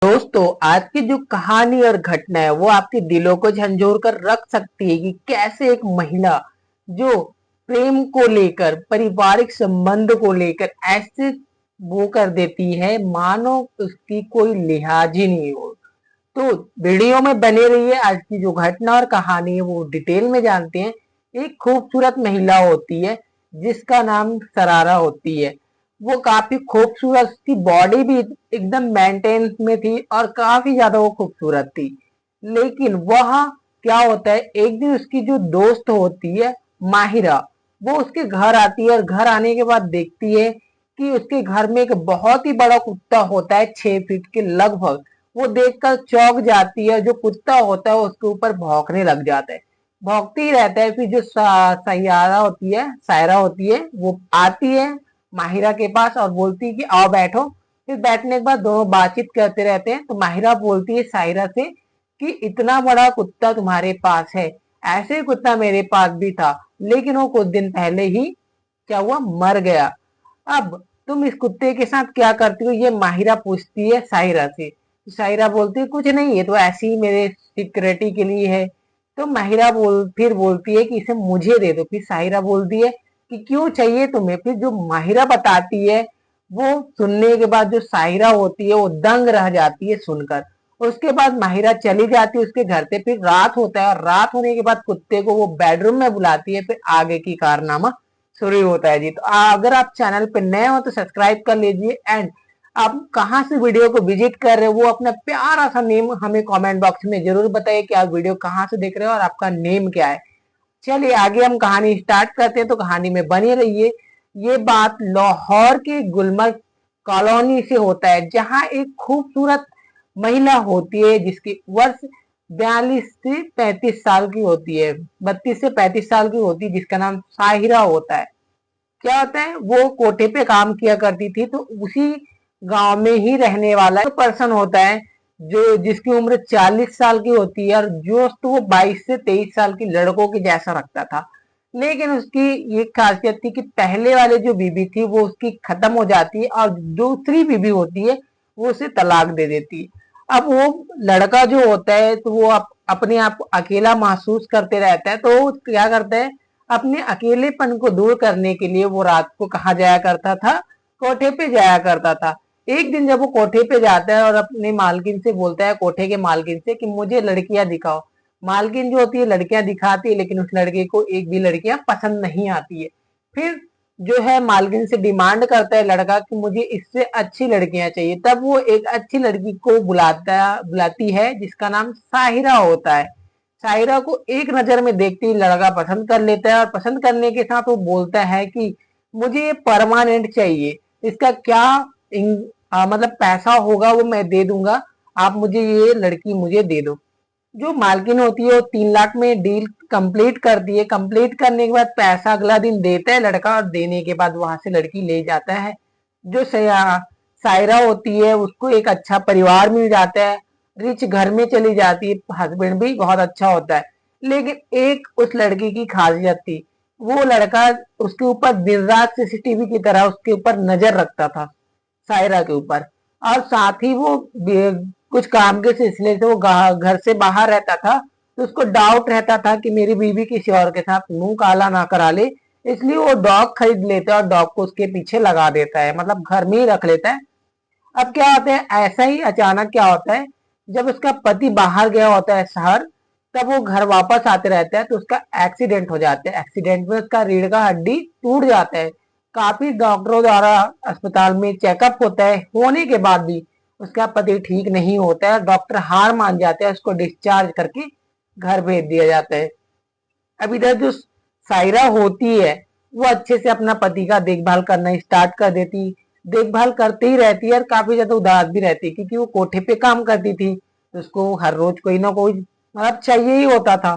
दोस्तों, आज की जो कहानी और घटना है वो आपके दिलों को झंझोर कर रख सकती है कि कैसे एक महिला जो प्रेम को लेकर, पारिवारिक संबंध को लेकर ऐसे वो कर देती है मानो उसकी कोई लिहाज ही नहीं हो। तो वीडियो में बने रहिए। आज की जो घटना और कहानी है वो डिटेल में जानते हैं। एक खूबसूरत महिला होती है जिसका नाम सरारा होती है। वो काफी खूबसूरत, उसकी बॉडी भी एकदम मेंटेन में थी और काफी ज्यादा वो खूबसूरत थी। लेकिन वह क्या होता है, एक दिन उसकी जो दोस्त होती है माहिरा, वो उसके घर आती है और घर आने के बाद देखती है कि उसके घर में एक बहुत ही बड़ा कुत्ता होता है, 6 फीट के लगभग। वो देखकर चौंक जाती है। जो कुत्ता होता है उसके ऊपर भौंकने लग जाता है, भौंकते ही रहता है। फिर जो सैयारा होती है, सायरा होती है, वो आती है माहिरा के पास और बोलती है कि आओ बैठो। फिर बैठने के बाद दोनों बातचीत करते रहते हैं। तो माहिरा बोलती है सायरा से कि इतना बड़ा कुत्ता तुम्हारे पास है, ऐसे ही कुत्ता मेरे पास भी था, लेकिन वो कुछ दिन पहले ही क्या हुआ, मर गया। अब तुम इस कुत्ते के साथ क्या करती हो, ये माहिरा पूछती है सायरा से। सायरा बोलती है कुछ नहीं, ये तो ऐसे ही मेरे सिक्योरिटी के लिए है। तो माहिरा फिर बोलती है कि इसे मुझे दे दो। फिर सायरा बोलती है कि क्यों चाहिए तुम्हें। फिर जो माहिरा बताती है वो सुनने के बाद जो सायरा होती है वो दंग रह जाती है सुनकर। उसके बाद माहिरा चली जाती है उसके घर पे। फिर रात होता है और रात होने के बाद कुत्ते को वो बेडरूम में बुलाती है। फिर आगे की कारनामा शुरू होता है जी। तो अगर आप चैनल पे नए हो तो सब्सक्राइब कर लीजिए। एंड आप कहाँ से वीडियो को विजिट कर रहे हो वो अपना प्यारा सा नेम हमें कमेंट बॉक्स में जरूर बताइए कि आप वीडियो कहाँ से देख रहे हो और आपका नेम क्या है। चलिए आगे हम कहानी स्टार्ट करते हैं, तो कहानी में बने रहिए। ये बात लाहौर के गुलमर्ग कॉलोनी से होता है, जहां एक खूबसूरत महिला होती है जिसकी वर्ष 42 से 35 साल की होती है, 32 से 35 साल की होती है, जिसका नाम साहिरा होता है। क्या होता है, वो कोठे पे काम किया करती थी। तो उसी गांव में ही रहने वाला तो पर्सन होता है जो जिसकी उम्र 40 साल की होती है और जो तो वो 22 से 23 साल की लड़कों के जैसा रखता था। लेकिन उसकी ये खासियत थी कि पहले वाले जो बीबी थी वो उसकी खत्म हो जाती है और दूसरी बीबी होती है वो उसे तलाक दे देती है। अब वो लड़का जो होता है तो वो अपने आप को अकेला महसूस करते रहता है। तो वो क्या करता है, अपने अकेलेपन को दूर करने के लिए वो रात को कहाँ जाया करता था, कोठे पे जाया करता था। एक दिन जब वो कोठे पे जाता है और अपने मालकिन से बोलता है, कोठे के मालकिन से, कि मुझे लड़कियां दिखाओ। मालकिन जो होती है लड़कियां दिखाती है, लेकिन उस लड़के को एक भी लड़कियां पसंद नहीं आती है। फिर जो है मालकिन से डिमांड करता है लड़का कि मुझे इससे अच्छी लड़कियां चाहिए। तब वो एक अच्छी लड़की को बुलाती है जिसका नाम साहिरा होता है। सायरा को एक नजर में देखते ही लड़का पसंद कर लेता है और पसंद करने के साथ वो बोलता है कि मुझे ये परमानेंट चाहिए। इसका क्या मतलब पैसा होगा वो मैं दे दूंगा, आप मुझे ये लड़की मुझे दे दो। जो मालकिन होती है वो 3 लाख में डील कंप्लीट करती है। कंप्लीट करने के बाद पैसा अगला दिन देता है लड़का और देने के बाद वहां से लड़की ले जाता है। जो सायरा होती है उसको एक अच्छा परिवार मिल जाता है, रिच घर में चली जाती है, हस्बैंड भी बहुत अच्छा होता है। लेकिन एक उस लड़की की खासियत थी, वो लड़का उसके ऊपर दिन रात सीसीटीवी की तरह उसके ऊपर नजर रखता था, सायरा के ऊपर। और साथ ही वो कुछ काम के सिलसिले से वो घर से बाहर रहता था। तो उसको डाउट रहता था कि मेरी बीवी किसी और के साथ मुंह काला ना करा ले। इसलिए वो डॉग खरीद लेता है और डॉग को उसके पीछे लगा देता है, मतलब घर में ही रख लेता है। अब क्या होता है, ऐसा ही अचानक क्या होता है, जब उसका पति बाहर गया होता है शहर, तब वो घर वापस आते रहता है तो उसका एक्सीडेंट हो जाता है। एक्सीडेंट में उसका रीढ़ का हड्डी टूट जाता है। काफी डॉक्टरों द्वारा अस्पताल में चेकअप होता है, होने के बाद भी उसका पति ठीक नहीं होता है। डॉक्टर हार मान जाते हैं, उसको डिस्चार्ज करके घर भेज दिया जाता है। अब इधर जो सायरा होती है वो अच्छे से अपना पति का देखभाल करना स्टार्ट कर देती, देखभाल करती ही रहती है और काफी ज्यादा उदास भी रहती है, क्योंकि वो कोठे पे काम करती थी तो उसको हर रोज कोई ना कोई मतलब चाहिए ही होता था।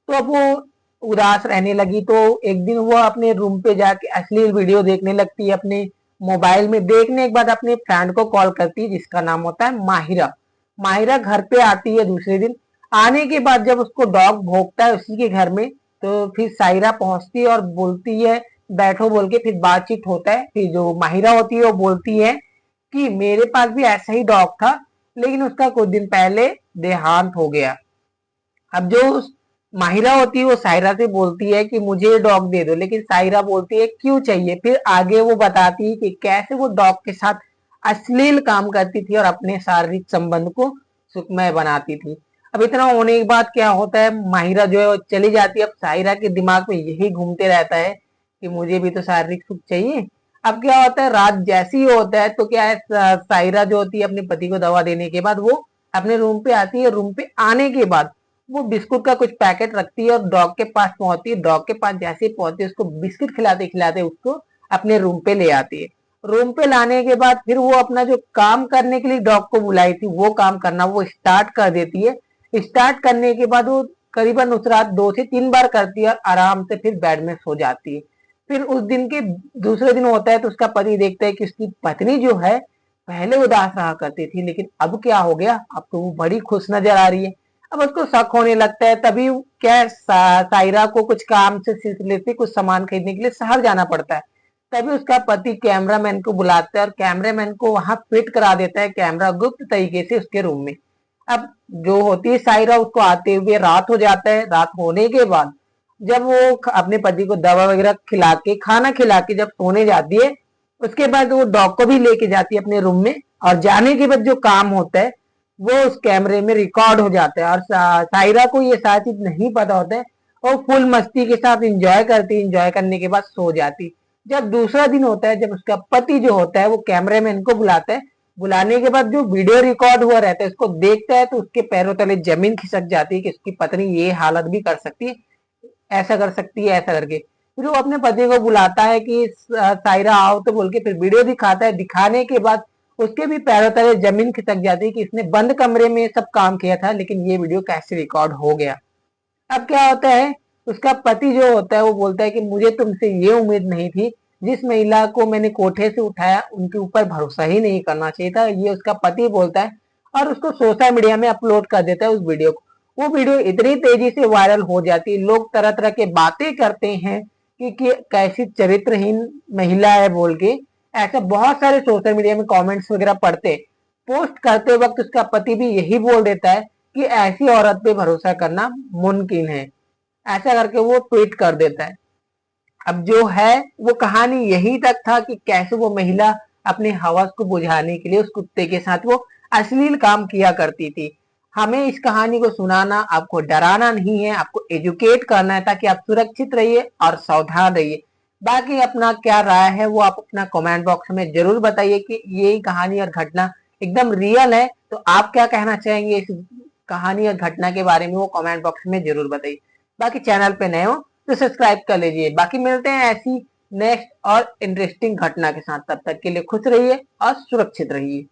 तो अब वो उदास रहने लगी। तो एक दिन वो अपने रूम पे जाके अश्लील वीडियो देखने लगती है अपने मोबाइल में। देखने के बाद अपने फ्रेंड को कॉल करती है जिसका नाम होता है माहिरा। माहिरा घर पे आती है दूसरे दिन। आने के बाद जब उसको डॉग भोंकता है उसी के घर में, तो फिर सायरा पहुंचती है और बोलती है बैठो बोल के। फिर बातचीत होता है। फिर जो माहिरा होती है वो बोलती है कि मेरे पास भी ऐसा ही डॉग था, लेकिन उसका कुछ दिन पहले देहांत हो गया। अब जो माहिरा होती है वो सायरा से बोलती है कि मुझे डॉग दे दो, लेकिन सायरा बोलती है क्यों चाहिए। फिर आगे वो बताती है कि कैसे वो डॉग के साथ अश्लील काम करती थी और अपने शारीरिक संबंध को सुखमय बनाती थी। अब इतना होने के बाद क्या होता है, माहिरा जो है वो चली जाती है। अब सायरा के दिमाग में यही घूमते रहता है कि मुझे भी तो शारीरिक सुख चाहिए। अब क्या होता है, रात जैसी ही होता है तो क्या है, सायरा जो होती है अपने पति को दवा देने के बाद वो अपने रूम पे आती है। रूम पे आने के बाद वो बिस्कुट का कुछ पैकेट रखती है और डॉग के पास पहुंचती है। डॉग के पास जैसे ही पहुंचती है उसको बिस्किट खिलाते खिलाते उसको अपने रूम पे ले आती है। रूम पे लाने के बाद फिर वो अपना जो काम करने के लिए डॉग को बुलाई थी वो काम करना वो स्टार्ट कर देती है। स्टार्ट करने के बाद वो करीबन उस रात 2 से 3 बार करती है और आराम से फिर बेड में सो जाती है। फिर उस दिन के दूसरे दिन होता है तो उसका पति देखता है कि उसकी पत्नी जो है पहले उदास रहा करती थी, लेकिन अब क्या हो गया, अब तो वो बड़ी खुश नजर आ रही है। अब उसको शक होने लगता है। तभी क्या है, सायरा को कुछ काम से सिलसिले से कुछ सामान खरीदने के लिए शहर जाना पड़ता है। तभी उसका पति कैमरामैन को बुलाता है और कैमरामैन को वहां फिट करा देता है कैमरा गुप्त तरीके से उसके रूम में। अब जो होती है सायरा, उसको आते हुए रात हो जाता है। रात होने के बाद जब वो अपने पति को दवा वगैरह खिला के खाना खिला के जब सोने जाती है, उसके बाद वो डॉग को भी लेके जाती है अपने रूम में। और जाने के बाद जो काम होता है वो उस कैमरे में रिकॉर्ड हो जाता है। और सायरा को ये सारी चीज नहीं पता होता है। और फुल मस्ती के साथ इंजॉय करती, इंजॉय करने के बाद सो जाती। जब दूसरा दिन होता है, जब उसका पति जो होता है वो कैमरामैन को बुलाता है। बुलाने के बाद जो वीडियो रिकॉर्ड हुआ रहता है उसको देखता है तो उसके पैरों तले जमीन खिसक जाती है कि उसकी पत्नी ये हालत भी कर सकती है, ऐसा कर सकती है, ऐसा करके। फिर वो अपने पति को बुलाता है कि सायरा आओ तो बोल के फिर वीडियो दिखाता है। दिखाने के बाद उसके भी पैरों तले जमीन खिसक जाती है कि इसने बंद कमरे में सब काम किया था, लेकिन ये वीडियो कैसे रिकॉर्ड हो गया। अब क्या होता है, उसका पति जो होता है वो बोलता है कि मुझे तुमसे ये उम्मीद नहीं थी, जिस महिला को मैंने कोठे से उठाया उनके ऊपर भरोसा ही नहीं करना चाहिए था, ये उसका पति बोलता है। और उसको सोशल मीडिया में अपलोड कर देता है उस वीडियो को। वो वीडियो इतनी तेजी से वायरल हो जाती है, लोग तरह तरह के बातें करते हैं कि कैसी चरित्रहीन महिला है बोल के। ऐसे बहुत सारे सोशल मीडिया में कमेंट्स वगैरह पढ़ते। पोस्ट करते वक्त उसका पति भी यही बोल देता है कि ऐसी औरत पे भरोसा करना मुमकिन है, ऐसा करके वो ट्वीट कर देता है। अब जो है वो कहानी यही तक था कि कैसे वो महिला अपने हवस को बुझाने के लिए उस कुत्ते के साथ वो अश्लील काम किया करती थी। हमें इस कहानी को सुनाना, आपको डराना नहीं है, आपको एजुकेट करना है ताकि आप सुरक्षित रहिए और सावधान रहिए। बाकी अपना क्या राय है वो आप अपना कमेंट बॉक्स में जरूर बताइए कि ये कहानी और घटना एकदम रियल है। तो आप क्या कहना चाहेंगे इस कहानी और घटना के बारे में, वो कमेंट बॉक्स में जरूर बताइए। बाकी चैनल पे नए हो तो सब्सक्राइब कर लीजिए। बाकी मिलते हैं ऐसी नेक्स्ट और इंटरेस्टिंग घटना के साथ, तब तक के लिए खुश रहिए और सुरक्षित रहिए।